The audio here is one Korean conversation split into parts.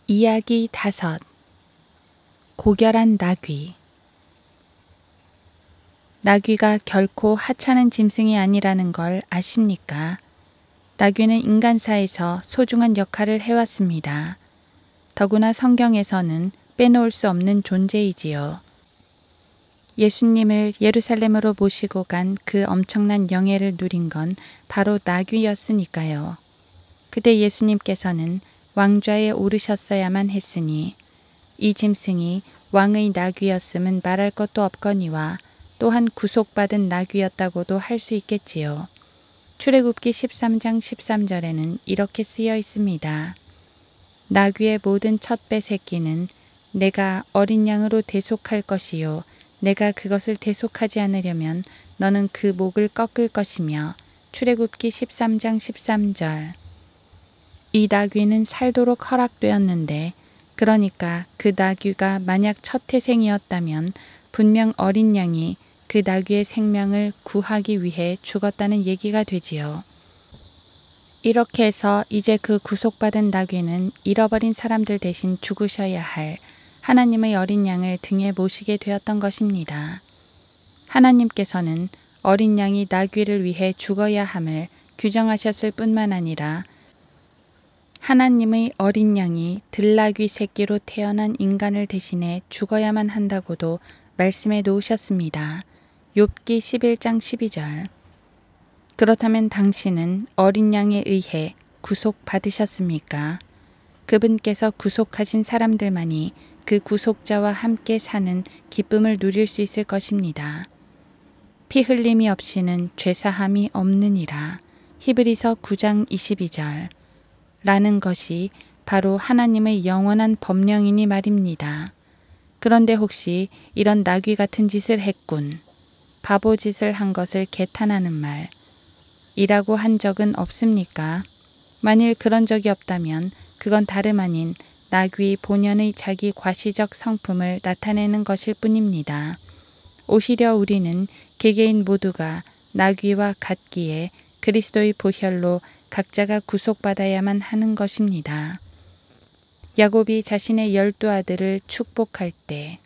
이야기 5. 고결한 나귀. 나귀가 결코 하찮은 짐승이 아니라는 걸 아십니까? 나귀는 인간사에서 소중한 역할을 해왔습니다. 더구나 성경에서는 빼놓을 수 없는 존재이지요. 예수님을 예루살렘으로 모시고 간 그 엄청난 영예를 누린 건 바로 나귀였으니까요. 그때 예수님께서는 왕좌에 오르셨어야만 했으니 이 짐승이 왕의 나귀였음은 말할 것도 없거니와 또한 구속받은 나귀였다고도 할 수 있겠지요. 출애굽기 13장 13절에는 이렇게 쓰여 있습니다. 나귀의 모든 첫배 새끼는 내가 어린 양으로 대속할 것이요 내가 그것을 대속하지 않으려면 너는 그 목을 꺾을 것이며 출애굽기 13장 13절. 이 나귀는 살도록 허락되었는데 그러니까 그 나귀가 만약 첫 태생이었다면 분명 어린 양이 그 나귀의 생명을 구하기 위해 죽었다는 얘기가 되지요. 이렇게 해서 이제 그 구속받은 나귀는 잃어버린 사람들 대신 죽으셔야 할 하나님의 어린 양을 등에 모시게 되었던 것입니다. 하나님께서는 어린 양이 나귀를 위해 죽어야 함을 규정하셨을 뿐만 아니라 하나님의 어린 양이 들나귀 새끼로 태어난 인간을 대신해 죽어야만 한다고도 말씀해 놓으셨습니다. 욥기 11장 12절. 그렇다면 당신은 어린 양에 의해 구속받으셨습니까? 그분께서 구속하신 사람들만이 그 구속자와 함께 사는 기쁨을 누릴 수 있을 것입니다. 피 흘림이 없이는 죄사함이 없느니라. 히브리서 9장 22절. 라는 것이 바로 하나님의 영원한 법령이니 말입니다. 그런데 혹시 이런 나귀 같은 짓을 했군, 바보짓을 한 것을 개탄하는 말 이라고 한 적은 없습니까? 만일 그런 적이 없다면 그건 다름 아닌 나귀 본연의 자기 과시적 성품을 나타내는 것일 뿐입니다. 오히려 우리는 개개인 모두가 나귀와 같기에 그리스도의 보혈로 각자가 구속받아야만 하는 것입니다. 야곱이 자신의 12 아들을 축복할 때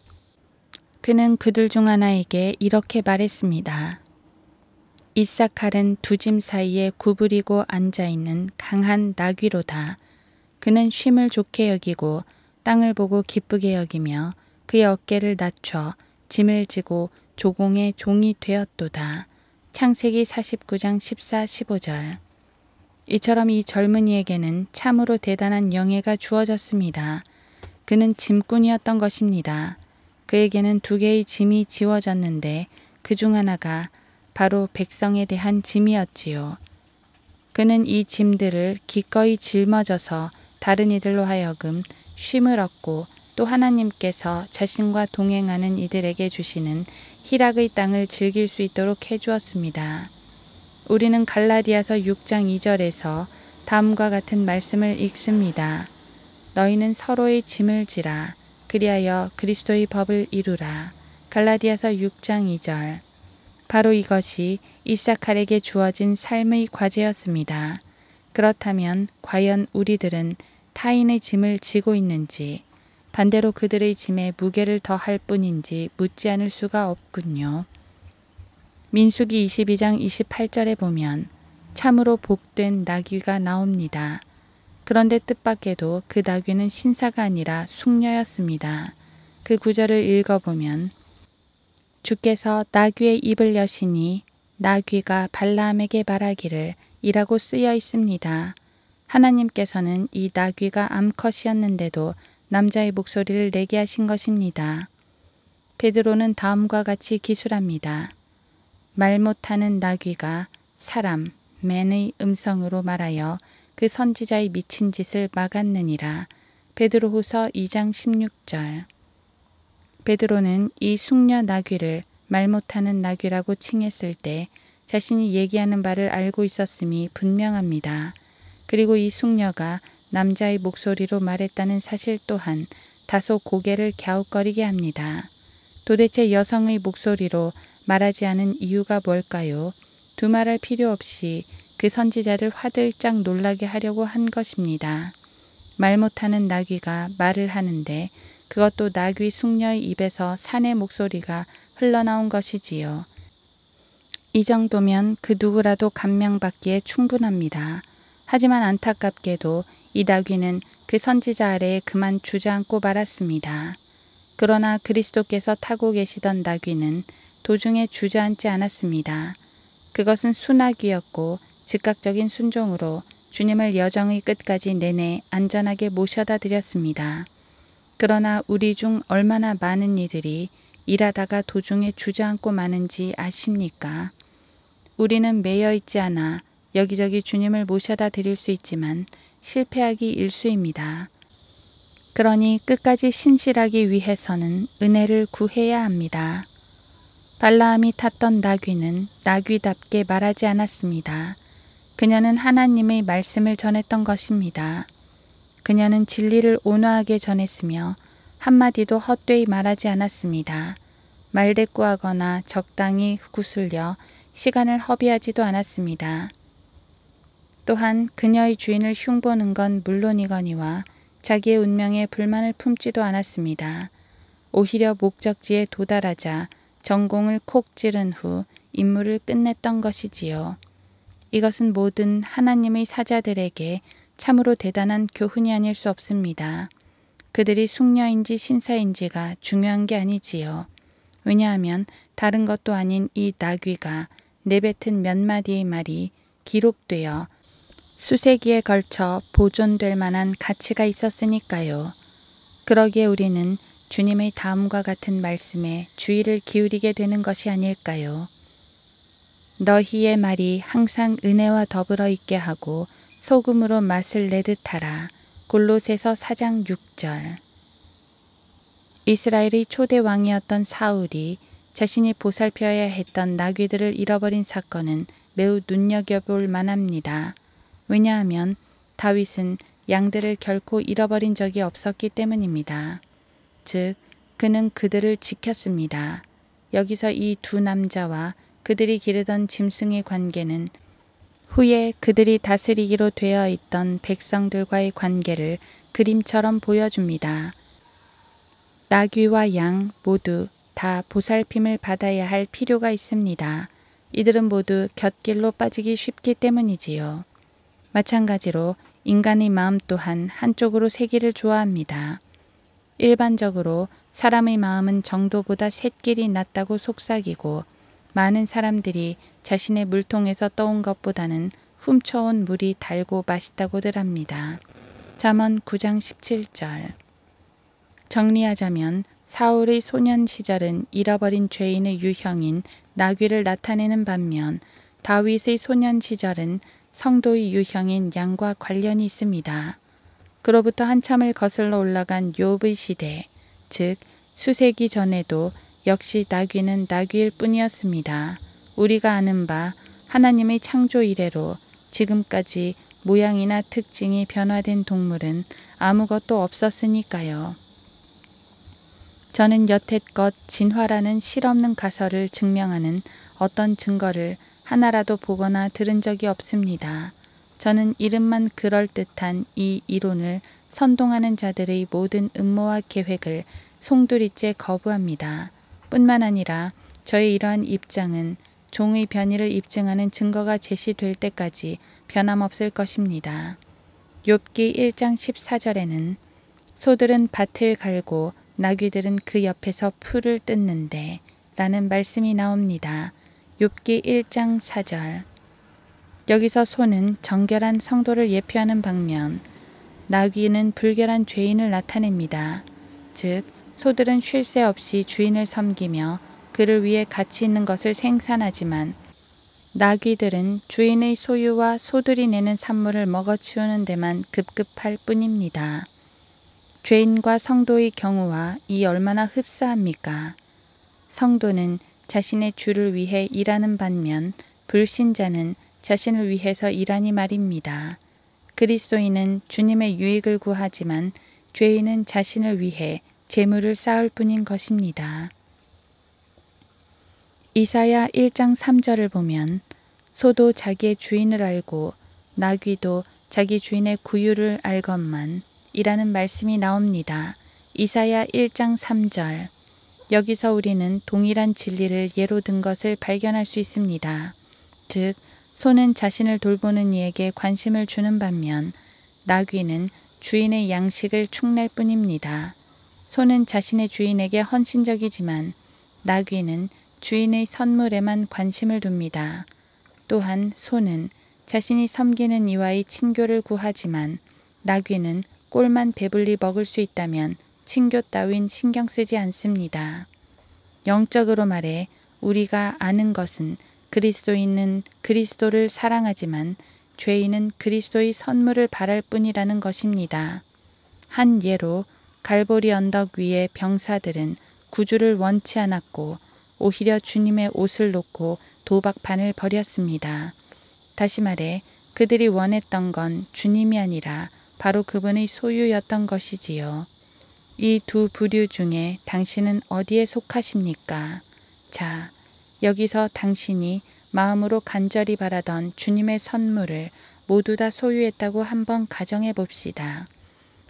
그는 그들 중 하나에게 이렇게 말했습니다. 이사칼은 두 짐 사이에 구부리고 앉아있는 강한 나귀로다. 그는 쉼을 좋게 여기고 땅을 보고 기쁘게 여기며 그의 어깨를 낮춰 짐을 지고 조공의 종이 되었도다. 창세기 49장 14, 15절. 이처럼 이 젊은이에게는 참으로 대단한 영예가 주어졌습니다. 그는 짐꾼이었던 것입니다. 그에게는 2개의 짐이 지워졌는데 그 중 하나가 바로 백성에 대한 짐이었지요. 그는 이 짐들을 기꺼이 짊어져서 다른 이들로 하여금 쉼을 얻고 또 하나님께서 자신과 동행하는 이들에게 주시는 희락의 땅을 즐길 수 있도록 해주었습니다. 우리는 갈라디아서 6장 2절에서 다음과 같은 말씀을 읽습니다. 너희는 서로의 짐을 지라. 그리하여 그리스도의 법을 이루라. 갈라디아서 6장 2절. 바로 이것이 이사칼에게 주어진 삶의 과제였습니다. 그렇다면 과연 우리들은 타인의 짐을 지고 있는지, 반대로 그들의 짐에 무게를 더할 뿐인지 묻지 않을 수가 없군요. 민수기 22장 28절에 보면 참으로 복된 나귀가 나옵니다. 그런데 뜻밖에도 그 나귀는 신사가 아니라 숙녀였습니다. 그 구절을 읽어보면 주께서 나귀의 입을 여시니 나귀가 발라함에게 말하기를 이라고 쓰여 있습니다. 하나님께서는 이 나귀가 암컷이었는데도 남자의 목소리를 내게 하신 것입니다. 베드로는 다음과 같이 기술합니다. 말 못하는 나귀가 사람, 맨의 음성으로 말하여 그 선지자의 미친 짓을 막았느니라. 베드로후서 2장 16절. 베드로는 이 숙녀 나귀를 말 못하는 나귀라고 칭했을 때 자신이 얘기하는 바를 알고 있었음이 분명합니다. 그리고 이 숙녀가 남자의 목소리로 말했다는 사실 또한 다소 고개를 갸웃거리게 합니다. 도대체 여성의 목소리로 말하지 않은 이유가 뭘까요? 두말할 필요 없이 그 선지자를 화들짝 놀라게 하려고 한 것입니다. 말 못하는 나귀가 말을 하는데 그것도 나귀 숙녀의 입에서 사내 목소리가 흘러나온 것이지요. 이 정도면 그 누구라도 감명받기에 충분합니다. 하지만 안타깝게도 이 나귀는 그 선지자 아래에 그만 주저앉고 말았습니다. 그러나 그리스도께서 타고 계시던 나귀는 도중에 주저앉지 않았습니다. 그것은 순나귀였고 즉각적인 순종으로 주님을 여정의 끝까지 내내 안전하게 모셔다 드렸습니다. 그러나 우리 중 얼마나 많은 이들이 일하다가 도중에 주저앉고 마는지 아십니까? 우리는 매여 있지 않아 여기저기 주님을 모셔다 드릴 수 있지만 실패하기 일쑤입니다. 그러니 끝까지 신실하기 위해서는 은혜를 구해야 합니다. 발라함이 탔던 나귀는 나귀답게 말하지 않았습니다. 그녀는 하나님의 말씀을 전했던 것입니다. 그녀는 진리를 온화하게 전했으며 한마디도 헛되이 말하지 않았습니다. 말대꾸하거나 적당히 구슬려 시간을 허비하지도 않았습니다. 또한 그녀의 주인을 흉보는 건 물론이거니와 자기의 운명에 불만을 품지도 않았습니다. 오히려 목적지에 도달하자 전공을 콕 찌른 후 임무를 끝냈던 것이지요. 이것은 모든 하나님의 사자들에게 참으로 대단한 교훈이 아닐 수 없습니다. 그들이 숙녀인지 신사인지가 중요한 게 아니지요. 왜냐하면 다른 것도 아닌 이 나귀가 내뱉은 몇 마디의 말이 기록되어 수세기에 걸쳐 보존될 만한 가치가 있었으니까요. 그러기에 우리는 주님의 다음과 같은 말씀에 주의를 기울이게 되는 것이 아닐까요? 너희의 말이 항상 은혜와 더불어 있게 하고 소금으로 맛을 내듯 하라. 골로새서 4장 6절. 이스라엘의 초대 왕이었던 사울이 자신이 보살펴야 했던 나귀들을 잃어버린 사건은 매우 눈여겨볼 만합니다. 왜냐하면 다윗은 양들을 결코 잃어버린 적이 없었기 때문입니다. 즉, 그는 그들을 지켰습니다. 여기서 이 두 남자와 그들이 기르던 짐승의 관계는 후에 그들이 다스리기로 되어 있던 백성들과의 관계를 그림처럼 보여줍니다. 나귀와 양 모두 다 보살핌을 받아야 할 필요가 있습니다. 이들은 모두 곁길로 빠지기 쉽기 때문이지요. 마찬가지로 인간의 마음 또한 한쪽으로 새기를 좋아합니다. 일반적으로 사람의 마음은 정도보다 샛길이 낫다고 속삭이고 많은 사람들이 자신의 물통에서 떠온 것보다는 훔쳐온 물이 달고 맛있다고들 합니다. 잠언 9장 17절. 정리하자면 사울의 소년 시절은 잃어버린 죄인의 유형인 나귀를 나타내는 반면 다윗의 소년 시절은 성도의 유형인 양과 관련이 있습니다. 그로부터 한참을 거슬러 올라간 욥의 시대, 즉 수세기 전에도 역시 나귀는 나귀일 뿐이었습니다. 우리가 아는 바 하나님의 창조 이래로 지금까지 모양이나 특징이 변화된 동물은 아무것도 없었으니까요. 저는 여태껏 진화라는 실없는 가설을 증명하는 어떤 증거를 하나라도 보거나 들은 적이 없습니다. 저는 이름만 그럴듯한 이 이론을 선동하는 자들의 모든 음모와 계획을 송두리째 거부합니다. 뿐만 아니라 저의 이러한 입장은 종의 변의를 입증하는 증거가 제시될 때까지 변함없을 것입니다. 욥기 1장 14절에는 소들은 밭을 갈고 나귀들은 그 옆에서 풀을 뜯는데 라는 말씀이 나옵니다. 욥기 1장 4절. 여기서 소는 정결한 성도를 예표하는 방면, 나귀는 불결한 죄인을 나타냅니다. 즉, 소들은 쉴 새 없이 주인을 섬기며 그를 위해 가치 있는 것을 생산하지만 나귀들은 주인의 소유와 소들이 내는 산물을 먹어치우는 데만 급급할 뿐입니다. 죄인과 성도의 경우와 이 얼마나 흡사합니까? 성도는 자신의 주를 위해 일하는 반면 불신자는 자신을 위해서 일하니 말입니다. 그리스도인은 주님의 유익을 구하지만 죄인은 자신을 위해 재물을 쌓을 뿐인 것입니다. 이사야 1장 3절을 보면 소도 자기의 주인을 알고 나귀도 자기 주인의 구유를 알건만 이라는 말씀이 나옵니다. 이사야 1장 3절. 여기서 우리는 동일한 진리를 예로 든 것을 발견할 수 있습니다. 즉, 소는 자신을 돌보는 이에게 관심을 주는 반면 나귀는 주인의 양식을 축낼 뿐입니다. 소는 자신의 주인에게 헌신적이지만 나귀는 주인의 선물에만 관심을 둡니다. 또한 소는 자신이 섬기는 이와의 친교를 구하지만 나귀는 꼴만 배불리 먹을 수 있다면 친교 따윈 신경 쓰지 않습니다. 영적으로 말해 우리가 아는 것은 그리스도인은 그리스도를 사랑하지만 죄인은 그리스도의 선물을 바랄 뿐이라는 것입니다. 한 예로 갈보리 언덕 위의 병사들은 구주를 원치 않았고 오히려 주님의 옷을 놓고 도박판을 벌였습니다. 다시 말해 그들이 원했던 건 주님이 아니라 바로 그분의 소유였던 것이지요. 이 두 부류 중에 당신은 어디에 속하십니까? 자, 여기서 당신이 마음으로 간절히 바라던 주님의 선물을 모두 다 소유했다고 한번 가정해 봅시다.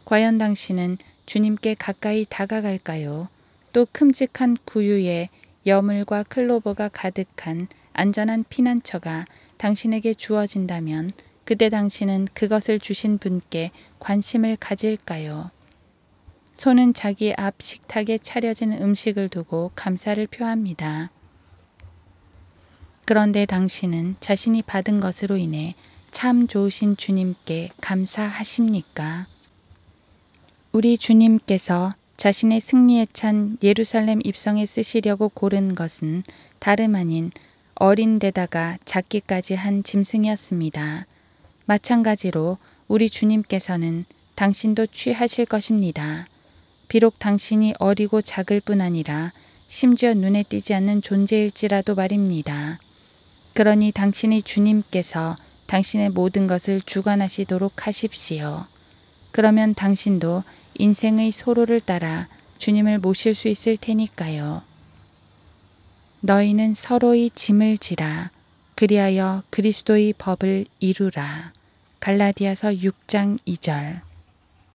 과연 당신은 주님께 가까이 다가갈까요? 또 큼직한 구유에 여물과 클로버가 가득한 안전한 피난처가 당신에게 주어진다면 그때 당신은 그것을 주신 분께 관심을 가질까요? 소는 자기 앞 식탁에 차려진 음식을 두고 감사를 표합니다. 그런데 당신은 자신이 받은 것으로 인해 참 좋으신 주님께 감사하십니까? 우리 주님께서 자신의 승리에 찬 예루살렘 입성에 쓰시려고 고른 것은 다름 아닌 어린 데다가 작기까지 한 짐승이었습니다. 마찬가지로 우리 주님께서는 당신도 취하실 것입니다. 비록 당신이 어리고 작을 뿐 아니라 심지어 눈에 띄지 않는 존재일지라도 말입니다. 그러니 당신의 주님께서 당신의 모든 것을 주관하시도록 하십시오. 그러면 당신도 인생의 소로를 따라 주님을 모실 수 있을 테니까요. 너희는 서로의 짐을 지라. 그리하여 그리스도의 법을 이루라. 갈라디아서 6장 2절.